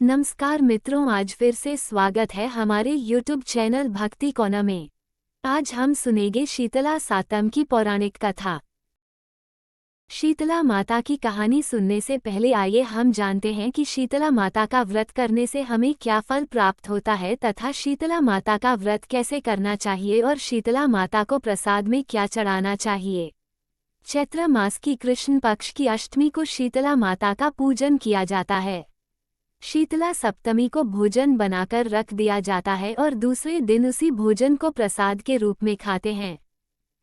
नमस्कार मित्रों, आज फिर से स्वागत है हमारे YouTube चैनल भक्ति कोना में। आज हम सुनेंगे शीतला सातम की पौराणिक कथा। शीतला माता की कहानी सुनने से पहले आइए हम जानते हैं कि शीतला माता का व्रत करने से हमें क्या फल प्राप्त होता है तथा शीतला माता का व्रत कैसे करना चाहिए और शीतला माता को प्रसाद में क्या चढ़ाना चाहिए। चैत्र मास की कृष्ण पक्ष की अष्टमी को शीतला माता का पूजन किया जाता है। शीतला सप्तमी को भोजन बनाकर रख दिया जाता है और दूसरे दिन उसी भोजन को प्रसाद के रूप में खाते हैं।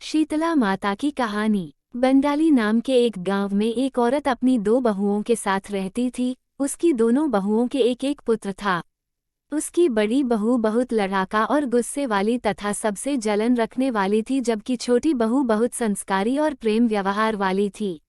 शीतला माता की कहानी। बंडाली नाम के एक गांव में एक औरत अपनी 2 बहुओं के साथ रहती थी। उसकी दोनों बहुओं के एक एक पुत्र था। उसकी बड़ी बहू बहुत लड़ाका और गुस्से वाली तथा सबसे जलन रखने वाली थी, जबकि छोटी बहू बहुत संस्कारी और प्रेम व्यवहार वाली थी।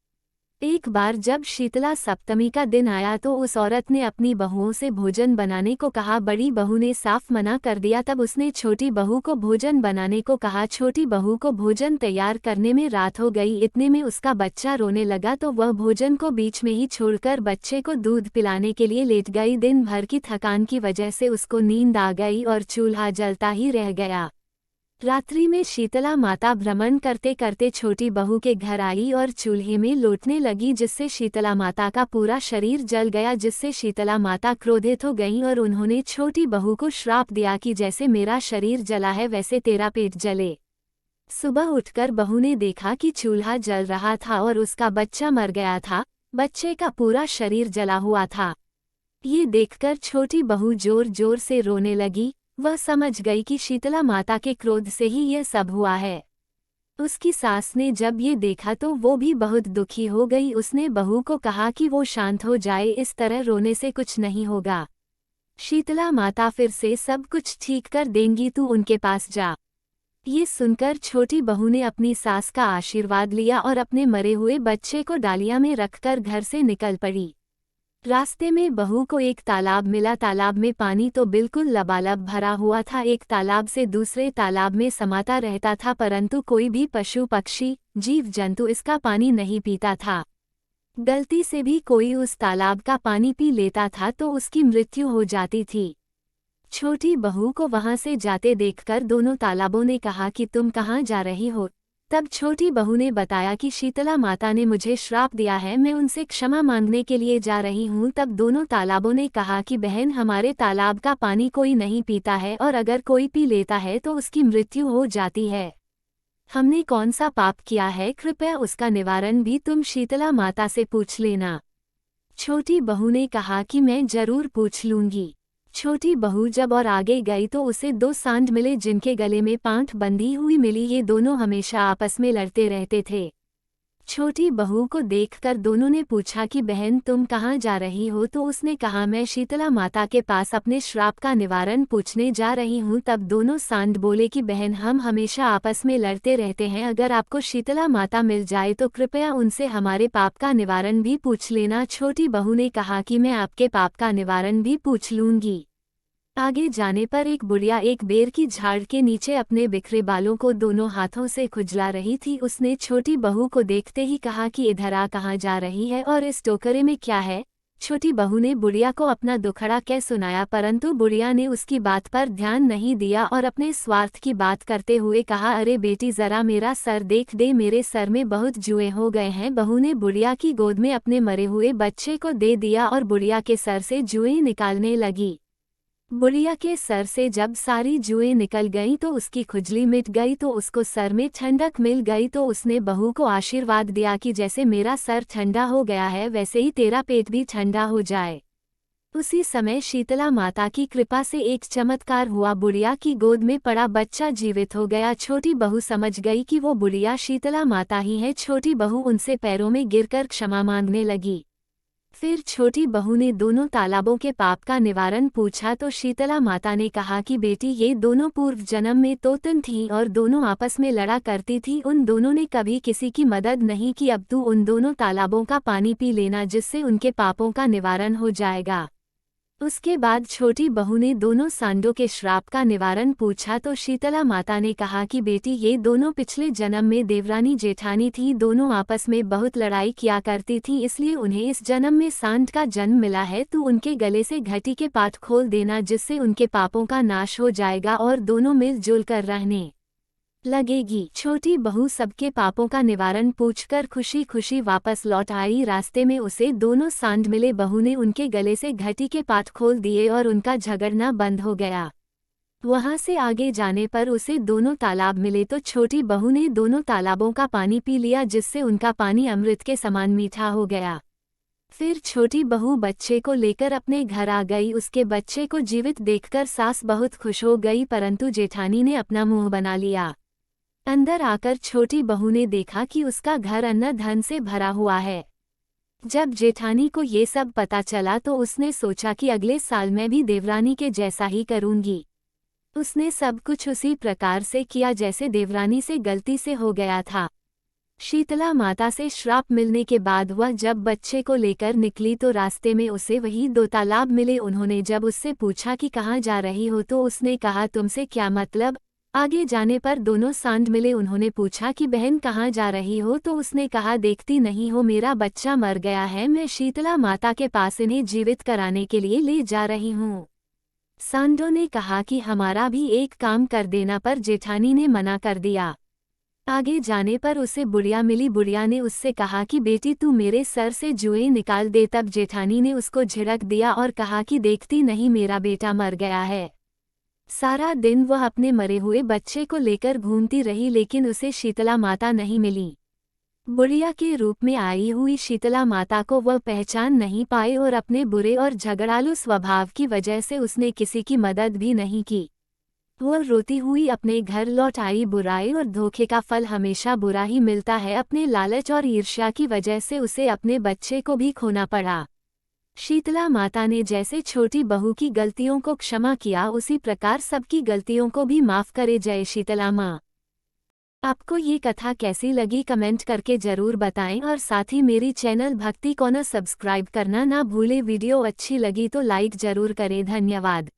एक बार जब शीतला सप्तमी का दिन आया तो उस औरत ने अपनी बहुओं से भोजन बनाने को कहा। बड़ी बहू ने साफ मना कर दिया। तब उसने छोटी बहू को भोजन बनाने को कहा। छोटी बहू को भोजन तैयार करने में रात हो गई। इतने में उसका बच्चा रोने लगा तो वह भोजन को बीच में ही छोड़कर बच्चे को दूध पिलाने के लिए लेट गई। दिन भर की थकान की वजह से उसको नींद आ गई और चूल्हा जलता ही रह गया। रात्रि में शीतला माता भ्रमण करते करते छोटी बहू के घर आई और चूल्हे में लोटने लगी, जिससे शीतला माता का पूरा शरीर जल गया। जिससे शीतला माता क्रोधित हो गईं और उन्होंने छोटी बहू को श्राप दिया कि जैसे मेरा शरीर जला है वैसे तेरा पेट जले। सुबह उठकर बहू ने देखा कि चूल्हा जल रहा था और उसका बच्चा मर गया था। बच्चे का पूरा शरीर जला हुआ था। ये देखकर छोटी बहू जोर जोर से रोने लगी। वह समझ गई कि शीतला माता के क्रोध से ही यह सब हुआ है। उसकी सास ने जब ये देखा तो वो भी बहुत दुखी हो गई। उसने बहू को कहा कि वो शांत हो जाए, इस तरह रोने से कुछ नहीं होगा। शीतला माता फिर से सब कुछ ठीक कर देंगी, तू उनके पास जा। ये सुनकर छोटी बहू ने अपनी सास का आशीर्वाद लिया और अपने मरे हुए बच्चे को डालिया में रखकर घर से निकल पड़ी। रास्ते में बहू को एक तालाब मिला। तालाब में पानी तो बिल्कुल लबालब भरा हुआ था। एक तालाब से दूसरे तालाब में समाता रहता था, परंतु कोई भी पशु पक्षी जीव जंतु इसका पानी नहीं पीता था। गलती से भी कोई उस तालाब का पानी पी लेता था तो उसकी मृत्यु हो जाती थी। छोटी बहू को वहां से जाते देखकर दोनों तालाबों ने कहा कि तुम कहाँ जा रही हो। तब छोटी बहू ने बताया कि शीतला माता ने मुझे श्राप दिया है, मैं उनसे क्षमा मांगने के लिए जा रही हूँ। तब दोनों तालाबों ने कहा कि बहन, हमारे तालाब का पानी कोई नहीं पीता है और अगर कोई पी लेता है तो उसकी मृत्यु हो जाती है। हमने कौन सा पाप किया है, कृपया उसका निवारण भी तुम शीतला माता से पूछ लेना। छोटी बहू ने कहा कि मैं जरूर पूछ लूंगी। छोटी बहू जब और आगे गई तो उसे 2 सांड मिले जिनके गले में पांठ बंधी हुई मिली। ये दोनों हमेशा आपस में लड़ते रहते थे। छोटी बहू को देखकर दोनों ने पूछा कि बहन, तुम कहाँ जा रही हो। तो उसने कहा, मैं शीतला माता के पास अपने श्राप का निवारण पूछने जा रही हूँ। तब दोनों सांड बोले कि बहन, हम हमेशा आपस में लड़ते रहते हैं, अगर आपको शीतला माता मिल जाए तो कृपया उनसे हमारे पाप का निवारण भी पूछ लेना। छोटी बहू ने कहा कि मैं आपके पाप का निवारण भी पूछ लूंगी। आगे जाने पर एक बुढ़िया एक बेर की झाड़ के नीचे अपने बिखरे बालों को दोनों हाथों से खुजला रही थी। उसने छोटी बहू को देखते ही कहा कि इधर आ, कहाँ जा रही है और इस टोकरे में क्या है। छोटी बहू ने बुढ़िया को अपना दुखड़ा कह सुनाया, परंतु बुढ़िया ने उसकी बात पर ध्यान नहीं दिया और अपने स्वार्थ की बात करते हुए कहा, अरे बेटी, जरा मेरा सर देख दे, मेरे सर में बहुत जुएं हो गए हैं। बहू ने बुढ़िया की गोद में अपने मरे हुए बच्चे को दे दिया और बुढ़िया के सर से जुएं निकालने लगी। बुढ़िया के सर से जब सारी जुएं निकल गईं तो उसकी खुजली मिट गई, तो उसको सर में ठंडक मिल गई। तो उसने बहू को आशीर्वाद दिया कि जैसे मेरा सर ठंडा हो गया है वैसे ही तेरा पेट भी ठंडा हो जाए। उसी समय शीतला माता की कृपा से एक चमत्कार हुआ। बुढ़िया की गोद में पड़ा बच्चा जीवित हो गया। छोटी बहू समझ गई कि वो बुढ़िया शीतला माता ही है। छोटी बहू उनसे पैरों में गिरकर क्षमा मांगने लगी। फिर छोटी बहू ने दोनों तालाबों के पाप का निवारण पूछा तो शीतला माता ने कहा कि बेटी, ये दोनों पूर्व जन्म में तोतन थीं और दोनों आपस में लड़ा करती थी। उन दोनों ने कभी किसी की मदद नहीं की। अब तू उन दोनों तालाबों का पानी पी लेना, जिससे उनके पापों का निवारण हो जाएगा। उसके बाद छोटी बहू ने दोनों सांडों के श्राप का निवारण पूछा तो शीतला माता ने कहा कि बेटी, ये दोनों पिछले जन्म में देवरानी जेठानी थी। दोनों आपस में बहुत लड़ाई किया करती थी, इसलिए उन्हें इस जन्म में सांड का जन्म मिला है। तो उनके गले से घटी के पाठ खोल देना, जिससे उनके पापों का नाश हो जाएगा और दोनों मिलजुल कर रहने लगेगी। छोटी बहू सबके पापों का निवारण पूछकर खुशी खुशी वापस लौट आई। रास्ते में उसे दोनों सांड मिले। बहू ने उनके गले से घटी के पाठ खोल दिए और उनका झगड़ना बंद हो गया। वहां से आगे जाने पर उसे दोनों तालाब मिले तो छोटी बहू ने दोनों तालाबों का पानी पी लिया, जिससे उनका पानी अमृत के समान मीठा हो गया। फिर छोटी बहू बच्चे को लेकर अपने घर आ गई। उसके बच्चे को जीवित देखकर सास बहुत खुश हो गई, परंतु जेठानी ने अपना मुंह बना लिया। अंदर आकर छोटी बहू ने देखा कि उसका घर अन्न धन से भरा हुआ है। जब जेठानी को ये सब पता चला तो उसने सोचा कि अगले साल मैं भी देवरानी के जैसा ही करूंगी। उसने सब कुछ उसी प्रकार से किया जैसे देवरानी से गलती से हो गया था। शीतला माता से श्राप मिलने के बाद वह जब बच्चे को लेकर निकली तो रास्ते में उसे वही दो तालाब मिले। उन्होंने जब उससे पूछा कि कहाँ जा रही हो तो उसने कहा, तुमसे क्या मतलब। आगे जाने पर दोनों सांड मिले। उन्होंने पूछा कि बहन कहाँ जा रही हो तो उसने कहा, देखती नहीं हो मेरा बच्चा मर गया है, मैं शीतला माता के पास इन्हें जीवित कराने के लिए ले जा रही हूँ। सांडों ने कहा कि हमारा भी एक काम कर देना, पर जेठानी ने मना कर दिया। आगे जाने पर उसे बुढ़िया मिली। बुढ़िया ने उससे कहा कि बेटी तू मेरे सर से जुएं निकाल दे। तब जेठानी ने उसको झिड़क दिया और कहा कि देखती नहीं मेरा बेटा मर गया है। सारा दिन वह अपने मरे हुए बच्चे को लेकर घूमती रही, लेकिन उसे शीतला माता नहीं मिली। बुढ़िया के रूप में आई हुई शीतला माता को वह पहचान नहीं पाए और अपने बुरे और झगड़ालू स्वभाव की वजह से उसने किसी की मदद भी नहीं की। वह रोती हुई अपने घर लौट आई। बुराई और धोखे का फल हमेशा बुरा ही मिलता है। अपने लालच और ईर्ष्या की वजह से उसे अपने बच्चे को भी खोना पड़ा। शीतला माता ने जैसे छोटी बहू की गलतियों को क्षमा किया, उसी प्रकार सबकी गलतियों को भी माफ करे। जय शीतला माँ। आपको ये कथा कैसी लगी कमेंट करके जरूर बताएं और साथ ही मेरी चैनल भक्ति कॉर्नर सब्सक्राइब करना ना भूले। वीडियो अच्छी लगी तो लाइक जरूर करें। धन्यवाद।